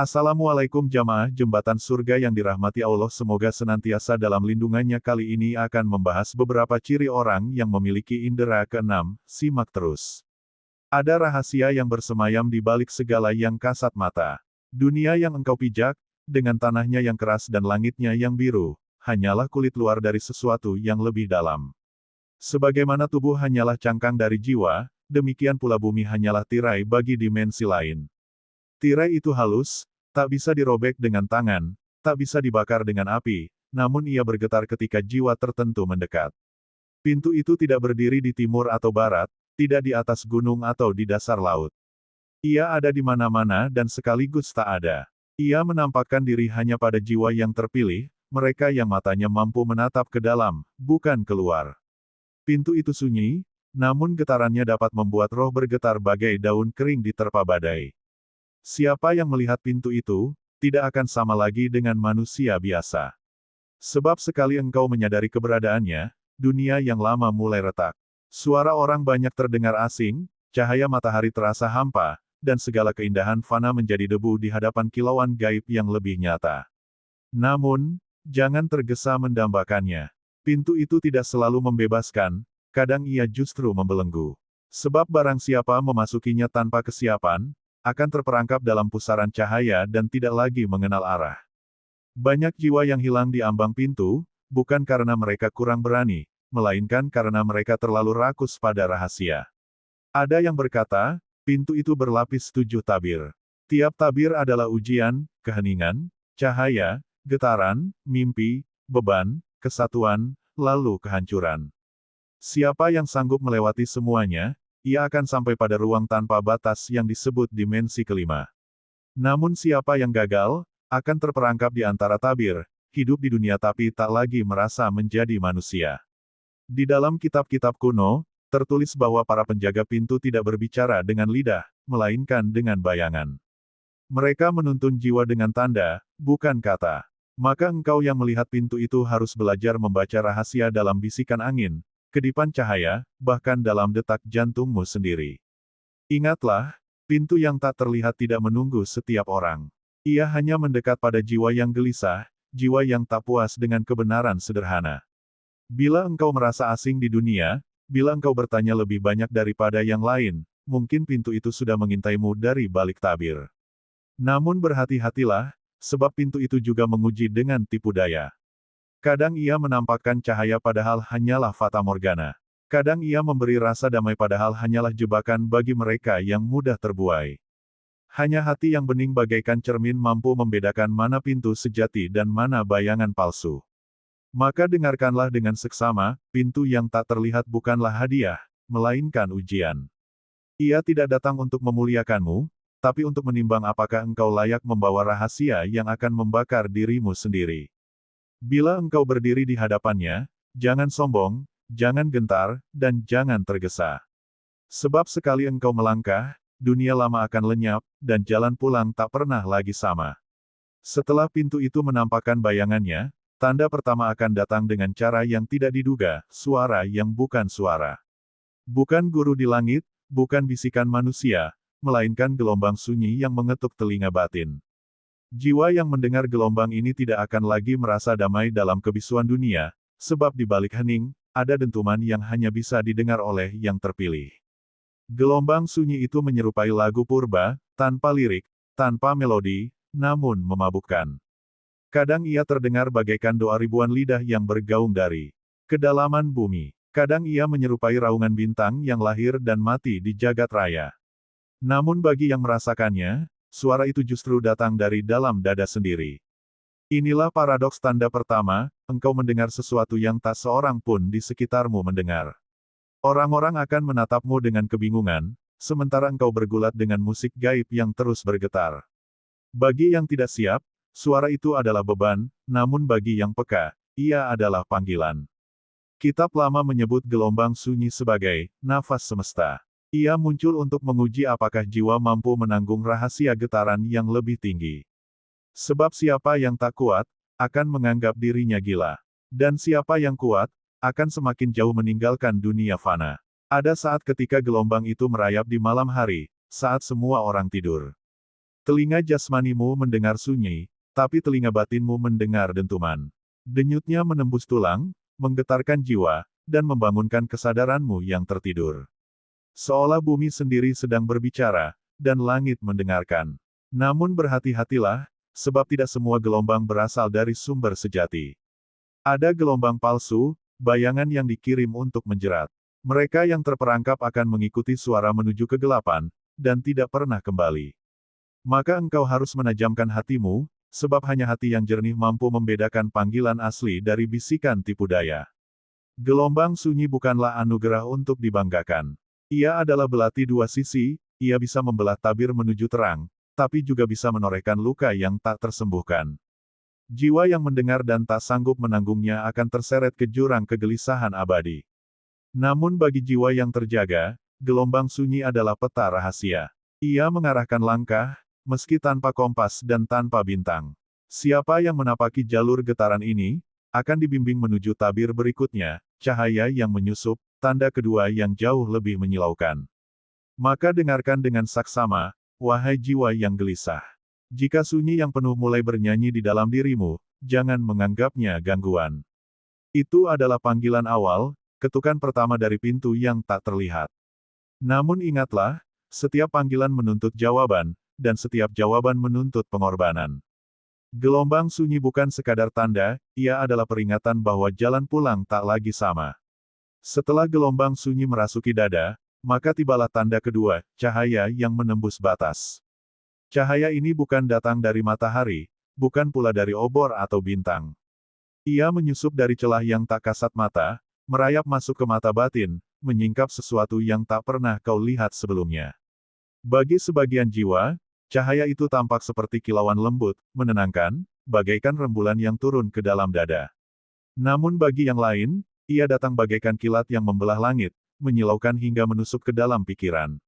Assalamualaikum jamaah jembatan surga yang dirahmati Allah, semoga senantiasa dalam lindungannya. Kali ini akan membahas beberapa ciri orang yang memiliki indera keenam, simak terus. Ada rahasia yang bersemayam di balik segala yang kasat mata. Dunia yang engkau pijak, dengan tanahnya yang keras dan langitnya yang biru, hanyalah kulit luar dari sesuatu yang lebih dalam. Sebagaimana tubuh hanyalah cangkang dari jiwa, demikian pula bumi hanyalah tirai bagi dimensi lain. Tirai itu halus, tak bisa dirobek dengan tangan, tak bisa dibakar dengan api, namun ia bergetar ketika jiwa tertentu mendekat. Pintu itu tidak berdiri di timur atau barat, tidak di atas gunung atau di dasar laut. Ia ada di mana-mana dan sekaligus tak ada. Ia menampakkan diri hanya pada jiwa yang terpilih, mereka yang matanya mampu menatap ke dalam, bukan keluar. Pintu itu sunyi, namun getarannya dapat membuat roh bergetar bagai daun kering diterpa badai. Siapa yang melihat pintu itu, tidak akan sama lagi dengan manusia biasa. Sebab sekali engkau menyadari keberadaannya, dunia yang lama mulai retak. Suara orang banyak terdengar asing, cahaya matahari terasa hampa, dan segala keindahan fana menjadi debu di hadapan kilauan gaib yang lebih nyata. Namun, jangan tergesa mendambakannya. Pintu itu tidak selalu membebaskan, kadang ia justru membelenggu. Sebab barang siapa memasukinya tanpa kesiapan, akan terperangkap dalam pusaran cahaya dan tidak lagi mengenal arah. Banyak jiwa yang hilang di ambang pintu, bukan karena mereka kurang berani, melainkan karena mereka terlalu rakus pada rahasia. Ada yang berkata, pintu itu berlapis 7 tabir. Tiap tabir adalah ujian, keheningan, cahaya, getaran, mimpi, beban, kesatuan, lalu kehancuran. Siapa yang sanggup melewati semuanya, ia akan sampai pada ruang tanpa batas yang disebut dimensi kelima. Namun siapa yang gagal, akan terperangkap di antara tabir, hidup di dunia tapi tak lagi merasa menjadi manusia. Di dalam kitab-kitab kuno, tertulis bahwa para penjaga pintu tidak berbicara dengan lidah, melainkan dengan bayangan. Mereka menuntun jiwa dengan tanda, bukan kata. Maka engkau yang melihat pintu itu harus belajar membaca rahasia dalam bisikan angin, kedipan cahaya, bahkan dalam detak jantungmu sendiri. Ingatlah, pintu yang tak terlihat tidak menunggu setiap orang. Ia hanya mendekat pada jiwa yang gelisah, jiwa yang tak puas dengan kebenaran sederhana. Bila engkau merasa asing di dunia, bila engkau bertanya lebih banyak daripada yang lain, mungkin pintu itu sudah mengintaimu dari balik tabir. Namun berhati-hatilah, sebab pintu itu juga menguji dengan tipu daya. Kadang ia menampakkan cahaya padahal hanyalah fata morgana. Kadang ia memberi rasa damai padahal hanyalah jebakan bagi mereka yang mudah terbuai. Hanya hati yang bening bagaikan cermin mampu membedakan mana pintu sejati dan mana bayangan palsu. Maka dengarkanlah dengan seksama, pintu yang tak terlihat bukanlah hadiah, melainkan ujian. Ia tidak datang untuk memuliakanmu, tapi untuk menimbang apakah engkau layak membawa rahasia yang akan membakar dirimu sendiri. Bila engkau berdiri di hadapannya, jangan sombong, jangan gentar, dan jangan tergesa. Sebab sekali engkau melangkah, dunia lama akan lenyap, dan jalan pulang tak pernah lagi sama. Setelah pintu itu menampakkan bayangannya, tanda pertama akan datang dengan cara yang tidak diduga, suara yang bukan suara. Bukan guru di langit, bukan bisikan manusia, melainkan gelombang sunyi yang mengetuk telinga batin. Jiwa yang mendengar gelombang ini tidak akan lagi merasa damai dalam kebisuan dunia, sebab di balik hening, ada dentuman yang hanya bisa didengar oleh yang terpilih. Gelombang sunyi itu menyerupai lagu purba, tanpa lirik, tanpa melodi, namun memabukkan. Kadang ia terdengar bagaikan doa ribuan lidah yang bergaung dari kedalaman bumi. Kadang ia menyerupai raungan bintang yang lahir dan mati di jagat raya. Namun bagi yang merasakannya, suara itu justru datang dari dalam dada sendiri. Inilah paradoks tanda pertama, engkau mendengar sesuatu yang tak seorang pun di sekitarmu mendengar. Orang-orang akan menatapmu dengan kebingungan, sementara engkau bergulat dengan musik gaib yang terus bergetar. Bagi yang tidak siap, suara itu adalah beban, namun bagi yang peka, ia adalah panggilan. Kitab lama menyebut gelombang sunyi sebagai nafas semesta. Ia muncul untuk menguji apakah jiwa mampu menanggung rahasia getaran yang lebih tinggi. Sebab siapa yang tak kuat, akan menganggap dirinya gila. Dan siapa yang kuat, akan semakin jauh meninggalkan dunia fana. Ada saat ketika gelombang itu merayap di malam hari, saat semua orang tidur. Telinga jasmanimu mendengar sunyi, tapi telinga batinmu mendengar dentuman. Denyutnya menembus tulang, menggetarkan jiwa, dan membangunkan kesadaranmu yang tertidur. Seolah bumi sendiri sedang berbicara, dan langit mendengarkan. Namun berhati-hatilah, sebab tidak semua gelombang berasal dari sumber sejati. Ada gelombang palsu, bayangan yang dikirim untuk menjerat. Mereka yang terperangkap akan mengikuti suara menuju kegelapan, dan tidak pernah kembali. Maka engkau harus menajamkan hatimu, sebab hanya hati yang jernih mampu membedakan panggilan asli dari bisikan tipu daya. Gelombang sunyi bukanlah anugerah untuk dibanggakan. Ia adalah belati dua sisi, ia bisa membelah tabir menuju terang, tapi juga bisa menorehkan luka yang tak tersembuhkan. Jiwa yang mendengar dan tak sanggup menanggungnya akan terseret ke jurang kegelisahan abadi. Namun bagi jiwa yang terjaga, gelombang sunyi adalah peta rahasia. Ia mengarahkan langkah, meski tanpa kompas dan tanpa bintang. Siapa yang menapaki jalur getaran ini, akan dibimbing menuju tabir berikutnya, cahaya yang menyusup, tanda kedua yang jauh lebih menyilaukan. Maka dengarkan dengan saksama, wahai jiwa yang gelisah. Jika sunyi yang penuh mulai bernyanyi di dalam dirimu, jangan menganggapnya gangguan. Itu adalah panggilan awal, ketukan pertama dari pintu yang tak terlihat. Namun ingatlah, setiap panggilan menuntut jawaban, dan setiap jawaban menuntut pengorbanan. Gelombang sunyi bukan sekadar tanda, ia adalah peringatan bahwa jalan pulang tak lagi sama. Setelah gelombang sunyi merasuki dada, maka tibalah tanda kedua, cahaya yang menembus batas. Cahaya ini bukan datang dari matahari, bukan pula dari obor atau bintang. Ia menyusup dari celah yang tak kasat mata, merayap masuk ke mata batin, menyingkap sesuatu yang tak pernah kau lihat sebelumnya. Bagi sebagian jiwa, cahaya itu tampak seperti kilauan lembut, menenangkan, bagaikan rembulan yang turun ke dalam dada. Namun bagi yang lain, ia datang bagaikan kilat yang membelah langit, menyilaukan hingga menusuk ke dalam pikiran.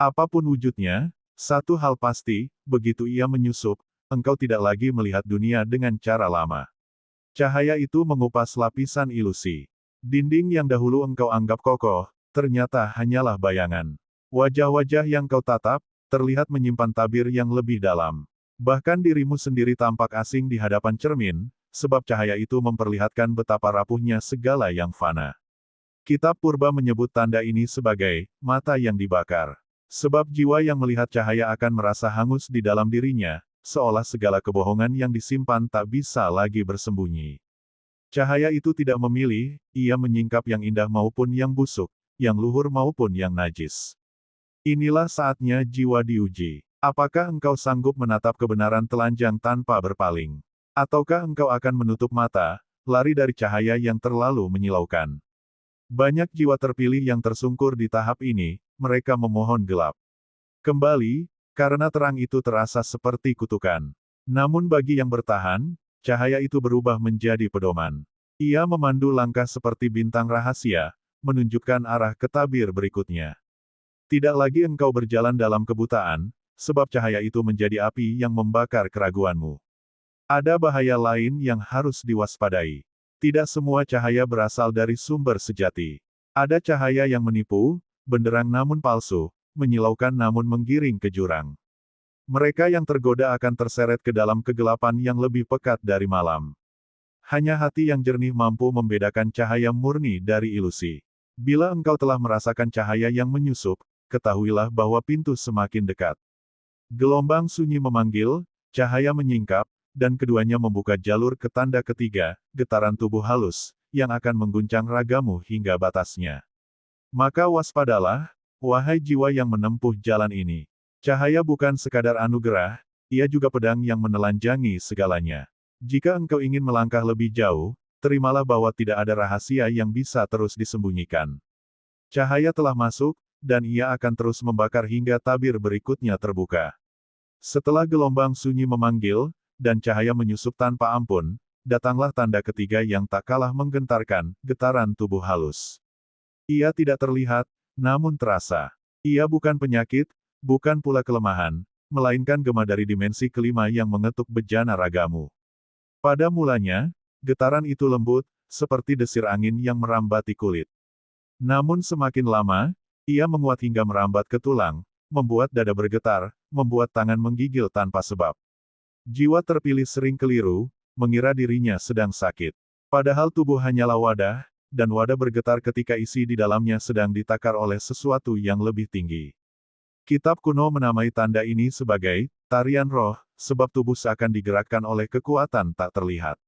Apapun wujudnya, satu hal pasti, begitu ia menyusup, engkau tidak lagi melihat dunia dengan cara lama. Cahaya itu mengupas lapisan ilusi. Dinding yang dahulu engkau anggap kokoh, ternyata hanyalah bayangan. Wajah-wajah yang kau tatap, terlihat menyimpan tabir yang lebih dalam. Bahkan dirimu sendiri tampak asing di hadapan cermin, sebab cahaya itu memperlihatkan betapa rapuhnya segala yang fana. Kitab Purba menyebut tanda ini sebagai mata yang dibakar. Sebab jiwa yang melihat cahaya akan merasa hangus di dalam dirinya, seolah segala kebohongan yang disimpan tak bisa lagi bersembunyi. Cahaya itu tidak memilih, ia menyingkap yang indah maupun yang busuk, yang luhur maupun yang najis. Inilah saatnya jiwa diuji. Apakah engkau sanggup menatap kebenaran telanjang tanpa berpaling? Ataukah engkau akan menutup mata, lari dari cahaya yang terlalu menyilaukan? Banyak jiwa terpilih yang tersungkur di tahap ini, mereka memohon gelap. Kembali, karena terang itu terasa seperti kutukan. Namun bagi yang bertahan, cahaya itu berubah menjadi pedoman. Ia memandu langkah seperti bintang rahasia, menunjukkan arah ke tabir berikutnya. Tidak lagi engkau berjalan dalam kebutaan, sebab cahaya itu menjadi api yang membakar keraguanmu. Ada bahaya lain yang harus diwaspadai. Tidak semua cahaya berasal dari sumber sejati. Ada cahaya yang menipu, benderang namun palsu, menyilaukan namun menggiring ke jurang. Mereka yang tergoda akan terseret ke dalam kegelapan yang lebih pekat dari malam. Hanya hati yang jernih mampu membedakan cahaya murni dari ilusi. Bila engkau telah merasakan cahaya yang menyusup, ketahuilah bahwa pintu semakin dekat. Gelombang sunyi memanggil, cahaya menyingkap, dan keduanya membuka jalur ke tanda ketiga, getaran tubuh halus, yang akan mengguncang ragamu hingga batasnya. Maka waspadalah, wahai jiwa yang menempuh jalan ini. Cahaya bukan sekadar anugerah, ia juga pedang yang menelanjangi segalanya. Jika engkau ingin melangkah lebih jauh, terimalah bahwa tidak ada rahasia yang bisa terus disembunyikan. Cahaya telah masuk, dan ia akan terus membakar hingga tabir berikutnya terbuka. Setelah gelombang sunyi memanggil, dan cahaya menyusup tanpa ampun, datanglah tanda ketiga yang tak kalah menggentarkan, getaran tubuh halus. Ia tidak terlihat, namun terasa. Ia bukan penyakit, bukan pula kelemahan, melainkan gema dari dimensi kelima yang mengetuk bejana ragamu. Pada mulanya, getaran itu lembut, seperti desir angin yang merambati kulit. Namun semakin lama, ia menguat hingga merambat ke tulang, membuat dada bergetar, membuat tangan menggigil tanpa sebab. Jiwa terpilih sering keliru, mengira dirinya sedang sakit. Padahal tubuh hanyalah wadah, dan wadah bergetar ketika isi di dalamnya sedang ditakar oleh sesuatu yang lebih tinggi. Kitab kuno menamai tanda ini sebagai tarian roh, sebab tubuh seakan digerakkan oleh kekuatan tak terlihat.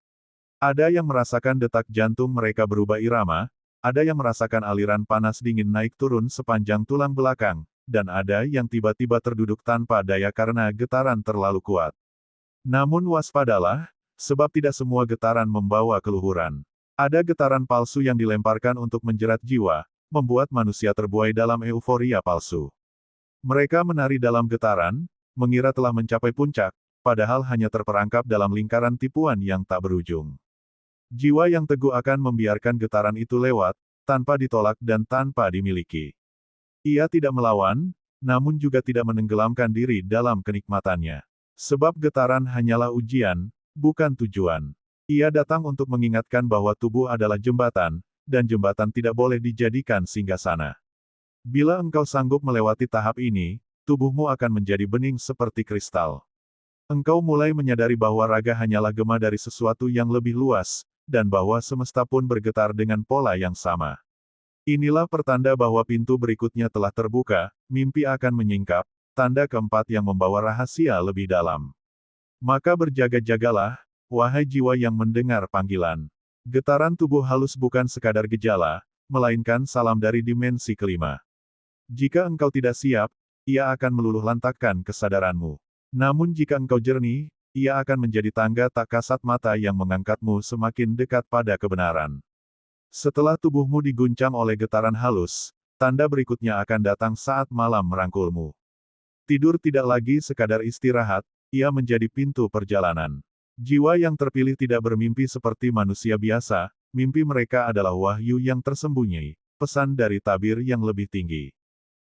Ada yang merasakan detak jantung mereka berubah irama, ada yang merasakan aliran panas dingin naik turun sepanjang tulang belakang, dan ada yang tiba-tiba terduduk tanpa daya karena getaran terlalu kuat. Namun waspadalah, sebab tidak semua getaran membawa keluhuran. Ada getaran palsu yang dilemparkan untuk menjerat jiwa, membuat manusia terbuai dalam euforia palsu. Mereka menari dalam getaran, mengira telah mencapai puncak, padahal hanya terperangkap dalam lingkaran tipuan yang tak berujung. Jiwa yang teguh akan membiarkan getaran itu lewat, tanpa ditolak dan tanpa dimiliki. Ia tidak melawan, namun juga tidak menenggelamkan diri dalam kenikmatannya. Sebab getaran hanyalah ujian, bukan tujuan. Ia datang untuk mengingatkan bahwa tubuh adalah jembatan, dan jembatan tidak boleh dijadikan singgasana. Bila engkau sanggup melewati tahap ini, tubuhmu akan menjadi bening seperti kristal. Engkau mulai menyadari bahwa raga hanyalah gema dari sesuatu yang lebih luas, dan bahwa semesta pun bergetar dengan pola yang sama. Inilah pertanda bahwa pintu berikutnya telah terbuka, mimpi akan menyingkap, tanda keempat yang membawa rahasia lebih dalam. Maka berjaga-jagalah, wahai jiwa yang mendengar panggilan. Getaran tubuh halus bukan sekadar gejala, melainkan salam dari dimensi kelima. Jika engkau tidak siap, ia akan meluluh lantakkan kesadaranmu. Namun jika engkau jernih, ia akan menjadi tangga tak kasat mata yang mengangkatmu semakin dekat pada kebenaran. Setelah tubuhmu diguncang oleh getaran halus, tanda berikutnya akan datang saat malam merangkulmu. Tidur tidak lagi sekadar istirahat, ia menjadi pintu perjalanan. Jiwa yang terpilih tidak bermimpi seperti manusia biasa, mimpi mereka adalah wahyu yang tersembunyi, pesan dari tabir yang lebih tinggi.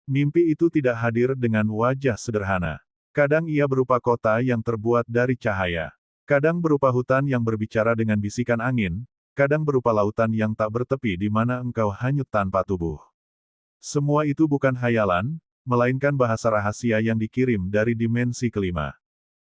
Mimpi itu tidak hadir dengan wajah sederhana. Kadang ia berupa kota yang terbuat dari cahaya. Kadang berupa hutan yang berbicara dengan bisikan angin, kadang berupa lautan yang tak bertepi di mana engkau hanyut tanpa tubuh. Semua itu bukan hayalan, melainkan bahasa rahasia yang dikirim dari dimensi kelima.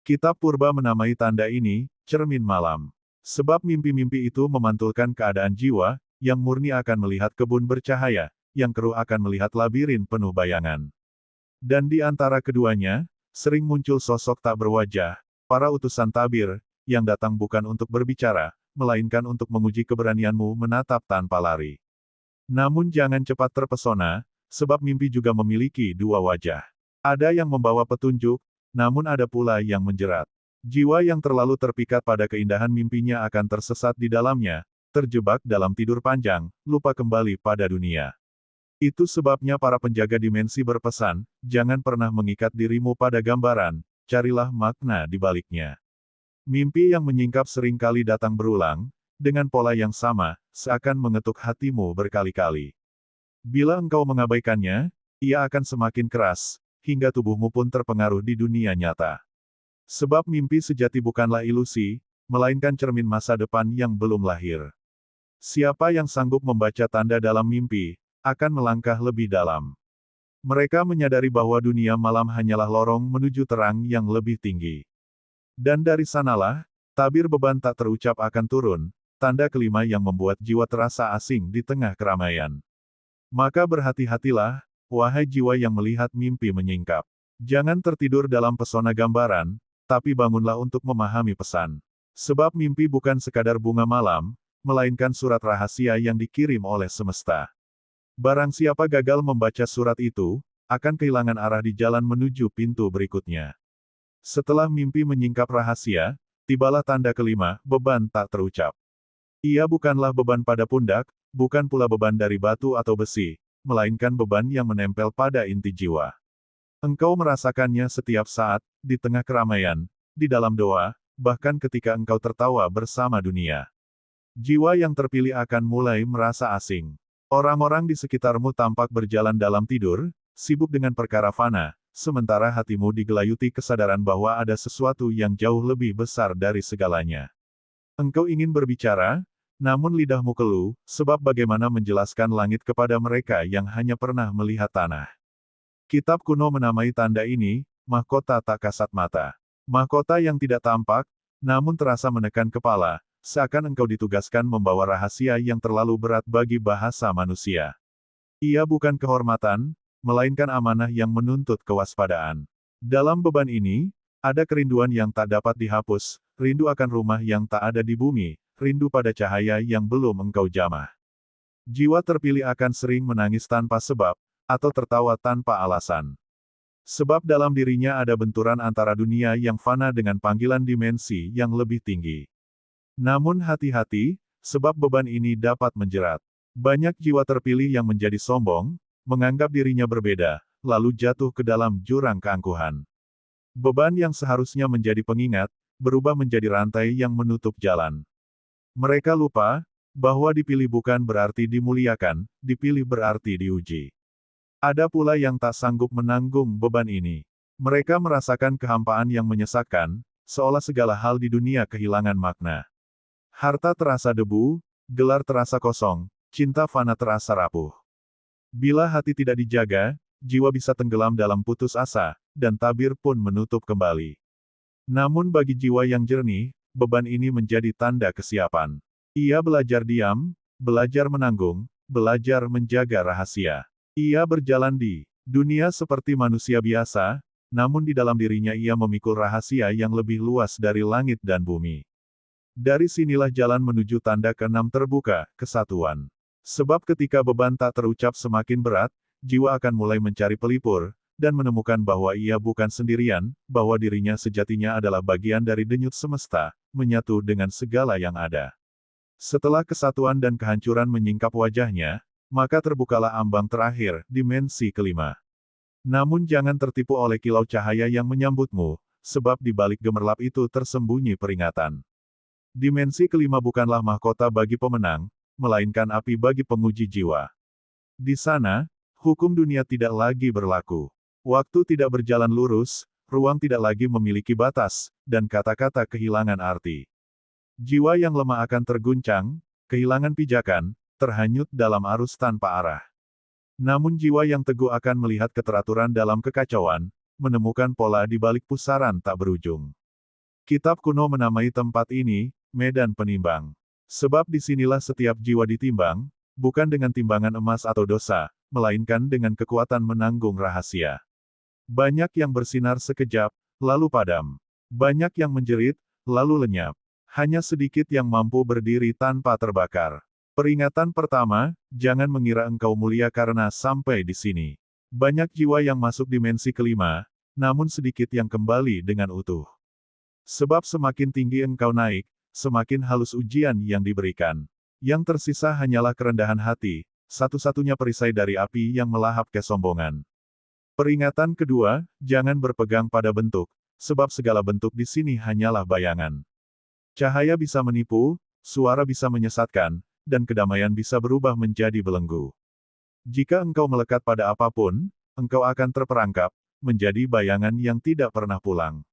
Kitab Purba menamai tanda ini, cermin malam. Sebab mimpi-mimpi itu memantulkan keadaan jiwa, yang murni akan melihat kebun bercahaya, yang keruh akan melihat labirin penuh bayangan. Dan di antara keduanya, sering muncul sosok tak berwajah, para utusan tabir, yang datang bukan untuk berbicara, melainkan untuk menguji keberanianmu menatap tanpa lari. Namun jangan cepat terpesona, sebab mimpi juga memiliki dua wajah. Ada yang membawa petunjuk, namun ada pula yang menjerat. Jiwa yang terlalu terpikat pada keindahan mimpinya akan tersesat di dalamnya, terjebak dalam tidur panjang, lupa kembali pada dunia. Itu sebabnya para penjaga dimensi berpesan, jangan pernah mengikat dirimu pada gambaran, carilah makna di baliknya. Mimpi yang menyingkap seringkali datang berulang, dengan pola yang sama, seakan mengetuk hatimu berkali-kali. Bila engkau mengabaikannya, ia akan semakin keras, hingga tubuhmu pun terpengaruh di dunia nyata. Sebab mimpi sejati bukanlah ilusi, melainkan cermin masa depan yang belum lahir. Siapa yang sanggup membaca tanda dalam mimpi, akan melangkah lebih dalam. Mereka menyadari bahwa dunia malam hanyalah lorong menuju terang yang lebih tinggi. Dan dari sanalah, tabir beban tak terucap akan turun, tanda kelima yang membuat jiwa terasa asing di tengah keramaian. Maka berhati-hatilah, wahai jiwa yang melihat mimpi menyingkap. Jangan tertidur dalam pesona gambaran, tapi bangunlah untuk memahami pesan. Sebab mimpi bukan sekadar bunga malam, melainkan surat rahasia yang dikirim oleh semesta. Barang siapa gagal membaca surat itu, akan kehilangan arah di jalan menuju pintu berikutnya. Setelah mimpi menyingkap rahasia, tibalah tanda kelima, beban tak terucap. Ia bukanlah beban pada pundak, bukan pula beban dari batu atau besi, melainkan beban yang menempel pada inti jiwa. Engkau merasakannya setiap saat, di tengah keramaian, di dalam doa, bahkan ketika engkau tertawa bersama dunia. Jiwa yang terpilih akan mulai merasa asing. Orang-orang di sekitarmu tampak berjalan dalam tidur, sibuk dengan perkara fana, sementara hatimu digelayuti kesadaran bahwa ada sesuatu yang jauh lebih besar dari segalanya. Engkau ingin berbicara, namun lidahmu keluh, sebab bagaimana menjelaskan langit kepada mereka yang hanya pernah melihat tanah. Kitab kuno menamai tanda ini, mahkota tak kasat mata. Mahkota yang tidak tampak, namun terasa menekan kepala, seakan engkau ditugaskan membawa rahasia yang terlalu berat bagi bahasa manusia. Ia bukan kehormatan, melainkan amanah yang menuntut kewaspadaan. Dalam beban ini, ada kerinduan yang tak dapat dihapus, rindu akan rumah yang tak ada di bumi, rindu pada cahaya yang belum engkau jamah. Jiwa terpilih akan sering menangis tanpa sebab, atau tertawa tanpa alasan. Sebab dalam dirinya ada benturan antara dunia yang fana dengan panggilan dimensi yang lebih tinggi. Namun hati-hati, sebab beban ini dapat menjerat. Banyak jiwa terpilih yang menjadi sombong, menganggap dirinya berbeda, lalu jatuh ke dalam jurang keangkuhan. Beban yang seharusnya menjadi pengingat, berubah menjadi rantai yang menutup jalan. Mereka lupa, bahwa dipilih bukan berarti dimuliakan, dipilih berarti diuji. Ada pula yang tak sanggup menanggung beban ini. Mereka merasakan kehampaan yang menyesakkan, seolah segala hal di dunia kehilangan makna. Harta terasa debu, gelar terasa kosong, cinta fana terasa rapuh. Bila hati tidak dijaga, jiwa bisa tenggelam dalam putus asa, dan tabir pun menutup kembali. Namun bagi jiwa yang jernih, beban ini menjadi tanda kesiapan. Ia belajar diam, belajar menanggung, belajar menjaga rahasia. Ia berjalan di dunia seperti manusia biasa, namun di dalam dirinya ia memikul rahasia yang lebih luas dari langit dan bumi. Dari sinilah jalan menuju tanda keenam terbuka, kesatuan. Sebab ketika beban tak terucap semakin berat, jiwa akan mulai mencari pelipur, dan menemukan bahwa ia bukan sendirian, bahwa dirinya sejatinya adalah bagian dari denyut semesta, menyatu dengan segala yang ada. Setelah kesatuan dan kehancuran menyingkap wajahnya, maka terbukalah ambang terakhir, dimensi kelima. Namun jangan tertipu oleh kilau cahaya yang menyambutmu, sebab di balik gemerlap itu tersembunyi peringatan. Dimensi kelima bukanlah mahkota bagi pemenang, melainkan api bagi penguji jiwa. Di sana, hukum dunia tidak lagi berlaku. Waktu tidak berjalan lurus, ruang tidak lagi memiliki batas, dan kata-kata kehilangan arti. Jiwa yang lemah akan terguncang, kehilangan pijakan, terhanyut dalam arus tanpa arah. Namun jiwa yang teguh akan melihat keteraturan dalam kekacauan, menemukan pola di balik pusaran tak berujung. Kitab kuno menamai tempat ini, medan penimbang. Sebab disinilah setiap jiwa ditimbang, bukan dengan timbangan emas atau dosa, melainkan dengan kekuatan menanggung rahasia. Banyak yang bersinar sekejap, lalu padam. Banyak yang menjerit, lalu lenyap. Hanya sedikit yang mampu berdiri tanpa terbakar. Peringatan pertama, jangan mengira engkau mulia karena sampai di sini. Banyak jiwa yang masuk dimensi kelima, namun sedikit yang kembali dengan utuh. Sebab semakin tinggi engkau naik, semakin halus ujian yang diberikan. Yang tersisa hanyalah kerendahan hati, satu-satunya perisai dari api yang melahap kesombongan. Peringatan kedua, jangan berpegang pada bentuk, sebab segala bentuk di sini hanyalah bayangan. Cahaya bisa menipu, suara bisa menyesatkan, dan kedamaian bisa berubah menjadi belenggu. Jika engkau melekat pada apapun, engkau akan terperangkap, menjadi bayangan yang tidak pernah pulang.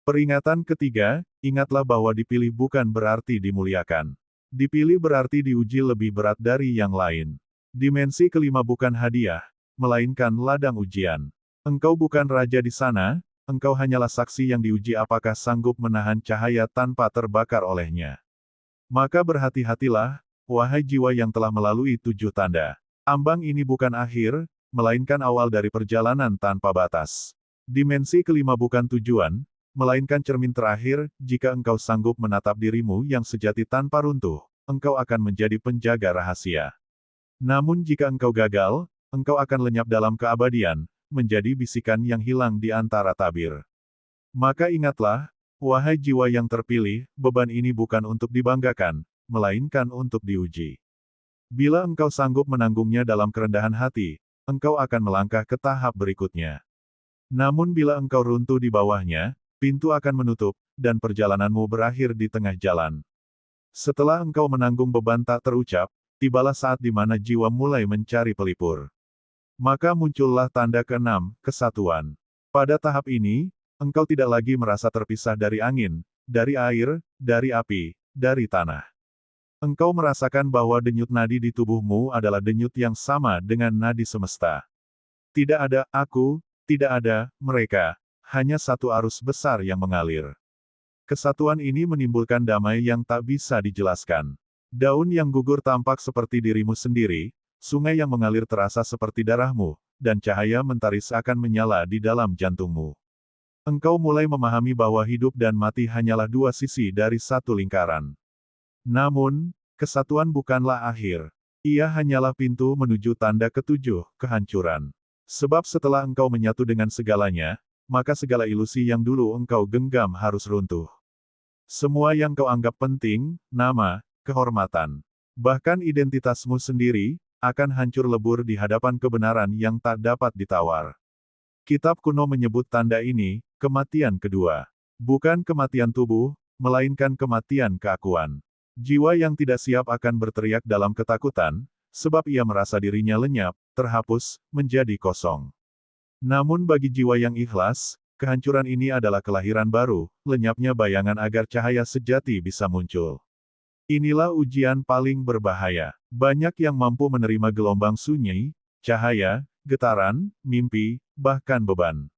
Peringatan ketiga, ingatlah bahwa dipilih bukan berarti dimuliakan. Dipilih berarti diuji lebih berat dari yang lain. Dimensi kelima bukan hadiah, melainkan ladang ujian. Engkau bukan raja di sana, engkau hanyalah saksi yang diuji apakah sanggup menahan cahaya tanpa terbakar olehnya. Maka berhati-hatilah, wahai jiwa yang telah melalui 7 tanda. Ambang ini bukan akhir, melainkan awal dari perjalanan tanpa batas. Dimensi kelima bukan tujuan, melainkan cermin terakhir. Jika engkau sanggup menatap dirimu yang sejati tanpa runtuh, engkau akan menjadi penjaga rahasia. Namun jika engkau gagal, engkau akan lenyap dalam keabadian, menjadi bisikan yang hilang di antara tabir. Maka ingatlah, wahai jiwa yang terpilih, beban ini bukan untuk dibanggakan, melainkan untuk diuji. Bila engkau sanggup menanggungnya dalam kerendahan hati, engkau akan melangkah ke tahap berikutnya. Namun bila engkau runtuh di bawahnya, pintu akan menutup, dan perjalananmu berakhir di tengah jalan. Setelah engkau menanggung beban tak terucap, tibalah saat di mana jiwa mulai mencari pelipur. Maka muncullah tanda keenam, kesatuan. Pada tahap ini, engkau tidak lagi merasa terpisah dari angin, dari air, dari api, dari tanah. Engkau merasakan bahwa denyut nadi di tubuhmu adalah denyut yang sama dengan nadi semesta. Tidak ada aku, tidak ada mereka. Hanya satu arus besar yang mengalir. Kesatuan ini menimbulkan damai yang tak bisa dijelaskan. Daun yang gugur tampak seperti dirimu sendiri, sungai yang mengalir terasa seperti darahmu, dan cahaya mentari seakan menyala di dalam jantungmu. Engkau mulai memahami bahwa hidup dan mati hanyalah dua sisi dari satu lingkaran. Namun, kesatuan bukanlah akhir. Ia hanyalah pintu menuju tanda ketujuh, kehancuran. Sebab setelah engkau menyatu dengan segalanya, maka segala ilusi yang dulu engkau genggam harus runtuh. Semua yang kau anggap penting, nama, kehormatan, bahkan identitasmu sendiri, akan hancur lebur di hadapan kebenaran yang tak dapat ditawar. Kitab kuno menyebut tanda ini, kematian kedua. Bukan kematian tubuh, melainkan kematian keakuan. Jiwa yang tidak siap akan berteriak dalam ketakutan, sebab ia merasa dirinya lenyap, terhapus, menjadi kosong. Namun bagi jiwa yang ikhlas, kehancuran ini adalah kelahiran baru, lenyapnya bayangan agar cahaya sejati bisa muncul. Inilah ujian paling berbahaya. Banyak yang mampu menerima gelombang sunyi, cahaya, getaran, mimpi, bahkan beban.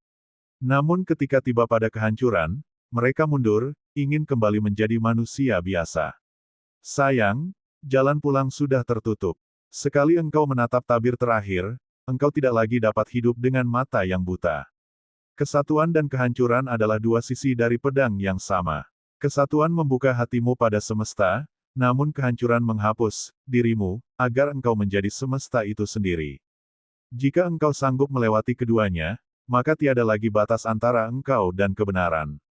Namun ketika tiba pada kehancuran, mereka mundur, ingin kembali menjadi manusia biasa. Sayang, jalan pulang sudah tertutup. Sekali engkau menatap tabir terakhir, engkau tidak lagi dapat hidup dengan mata yang buta. Kesatuan dan kehancuran adalah dua sisi dari pedang yang sama. Kesatuan membuka hatimu pada semesta, namun kehancuran menghapus dirimu, agar engkau menjadi semesta itu sendiri. Jika engkau sanggup melewati keduanya, maka tiada lagi batas antara engkau dan kebenaran.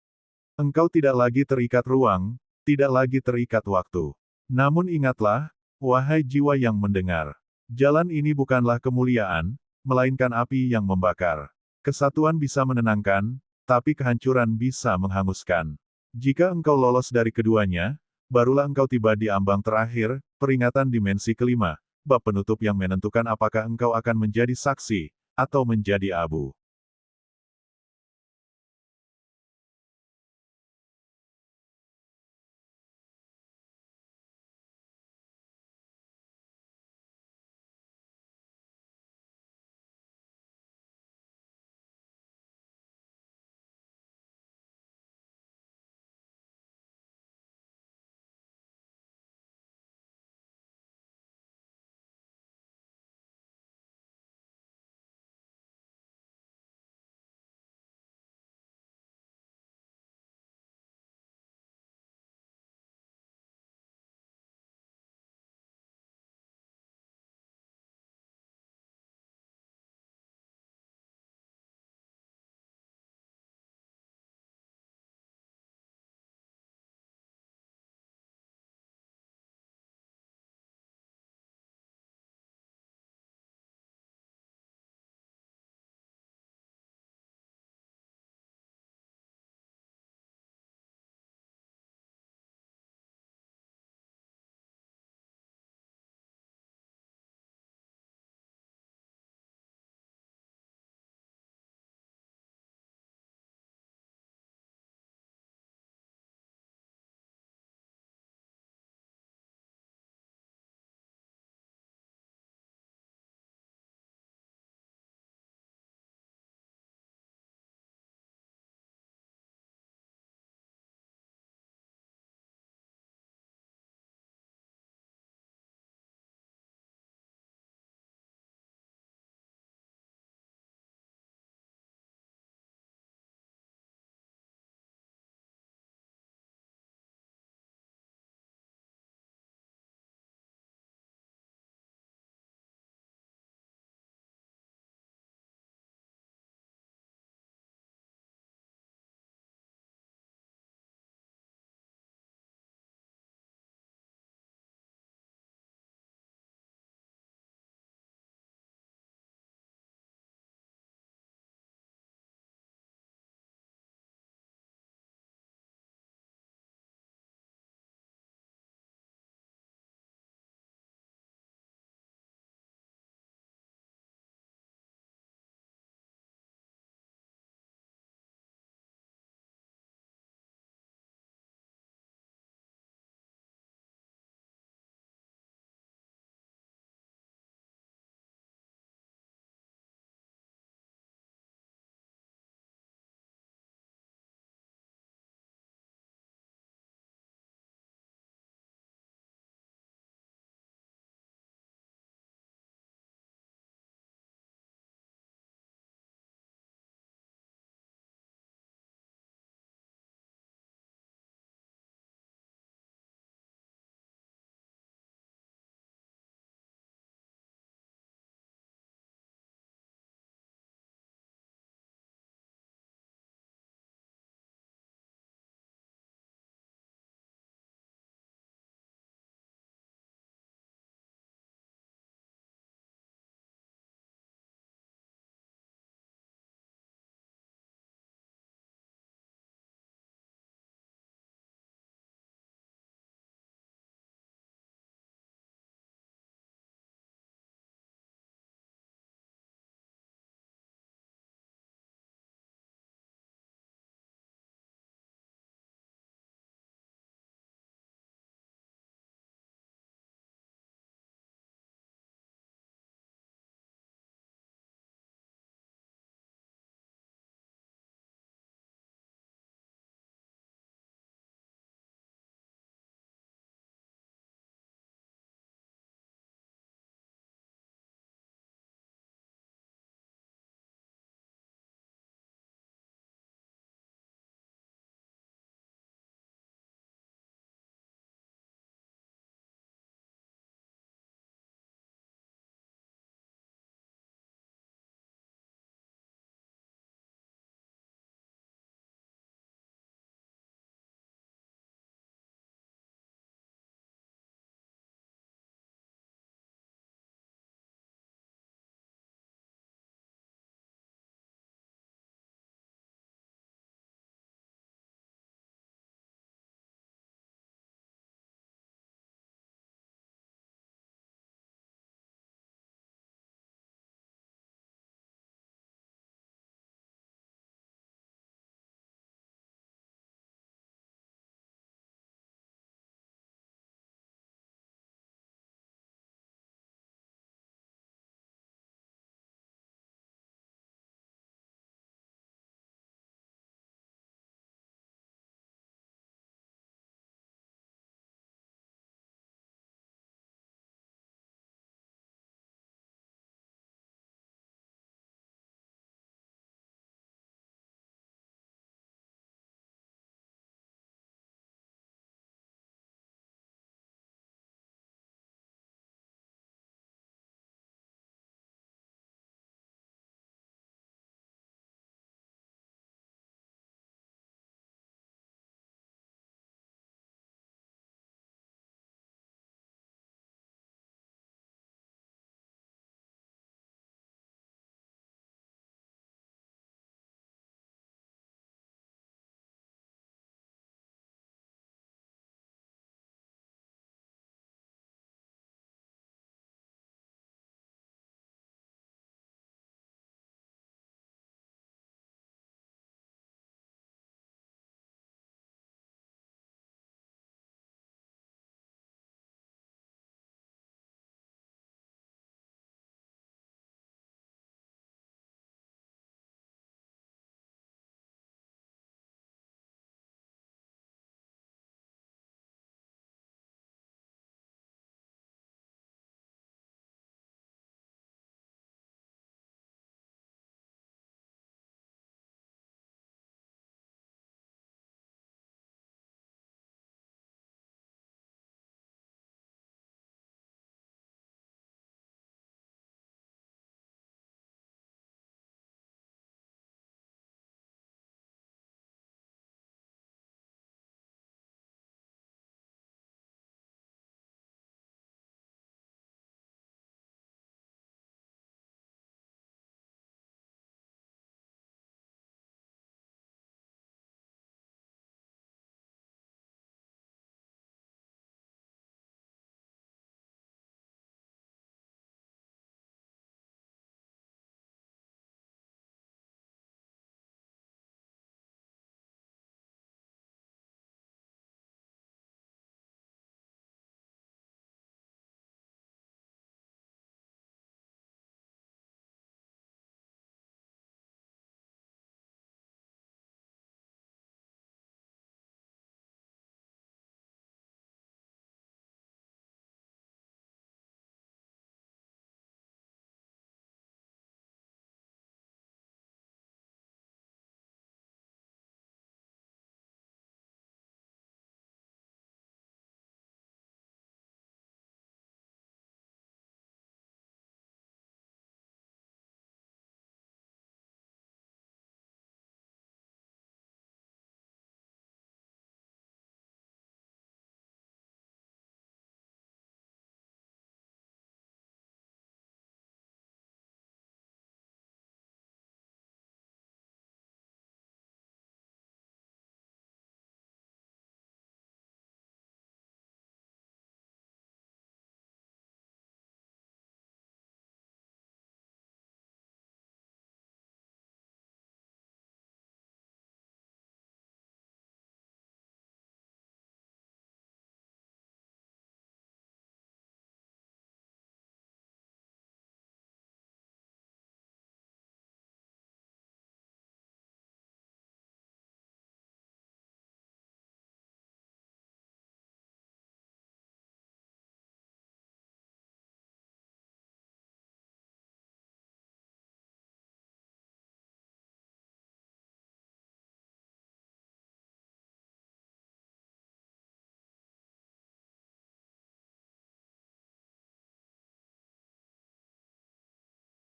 Engkau tidak lagi terikat ruang, tidak lagi terikat waktu. Namun ingatlah, wahai jiwa yang mendengar, jalan ini bukanlah kemuliaan, melainkan api yang membakar. Kesatuan bisa menenangkan, tapi kehancuran bisa menghanguskan. Jika engkau lolos dari keduanya, barulah engkau tiba di ambang terakhir, peringatan dimensi kelima, bab penutup yang menentukan apakah engkau akan menjadi saksi, atau menjadi abu.